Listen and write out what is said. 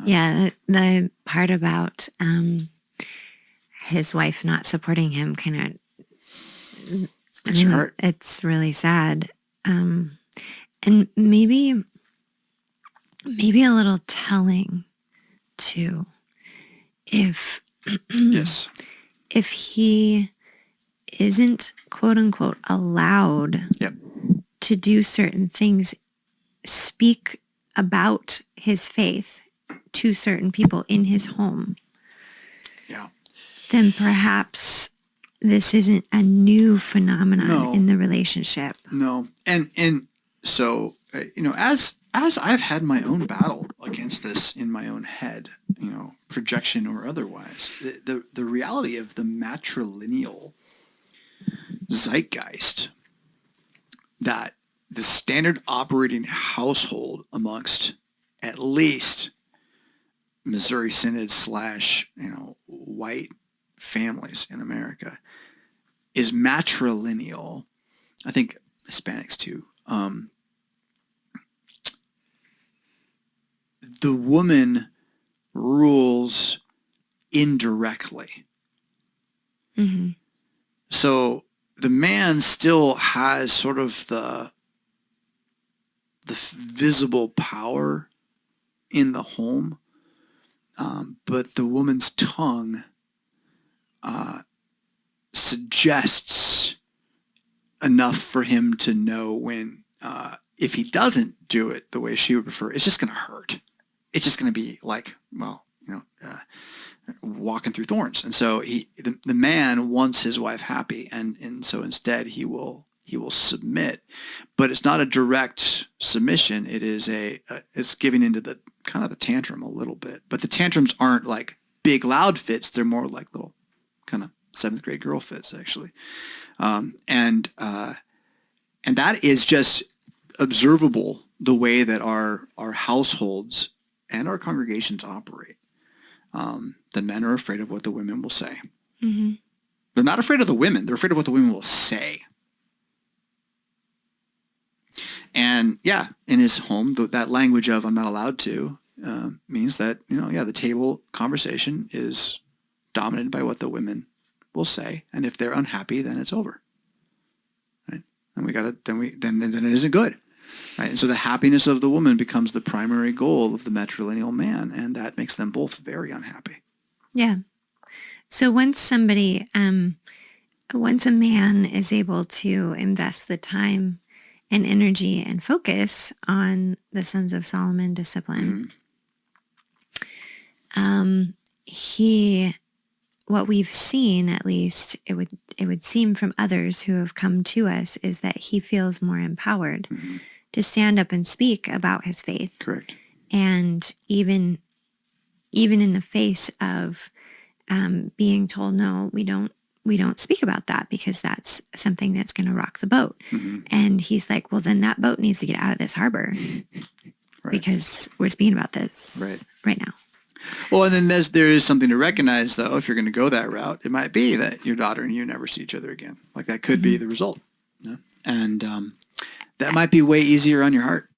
Yeah, the part about his wife not supporting him kind of, breaks your heart. it's really sad. And maybe a little telling too, if Yes. if he isn't quote unquote allowed Yep. to do certain things, speak about his faith to certain people in his home, Yeah. then perhaps this isn't a new phenomenon No. in the relationship. No. And so, as I've had my own battle against this in my own head, projection or otherwise, the reality of the matrilineal zeitgeist, that the standard operating household amongst at least Missouri Synod / white families in America is matrilineal. I think Hispanics too. The woman rules indirectly. Mm-hmm. So the man still has sort of the visible power in the home, but the woman's tongue suggests enough for him to know when, if he doesn't do it the way she would prefer, it's just going to hurt. It's just going to be like, walking through thorns. And so the man wants his wife happy, and so instead he will submit, but it's not a direct submission. It is it's giving into the kind of the tantrum a little bit, but the tantrums aren't like big loud fits. They're more like little kind of 7th grade girl fits, actually. And that is just observable, the way that our households and our congregations operate. The men are afraid of what the women will say. Mm-hmm. They're not afraid of the women. They're afraid of what the women will say. And yeah, in his home, that language of "I'm not allowed to" means that the table conversation is dominated by what the women will say, and if they're unhappy, then it's over. Right? And then it isn't good. Right? And so the happiness of the woman becomes the primary goal of the matrilineal man, and that makes them both very unhappy. Yeah. So once a man is able to invest the time and energy and focus on the Sons of Solomon discipline, what we've seen, at least it would seem from others who have come to us, is that he feels more empowered to stand up and speak about his faith. Correct. And even in the face of being told, no, we don't speak about that because that's something that's going to rock the boat. Mm-hmm. And he's like, well, then that boat needs to get out of this harbor because we're speaking about this right now. Well, and then there is something to recognize, though, if you're going to go that route. It might be that your daughter and you never see each other again. Like that could be the result. And that might be way easier on your heart.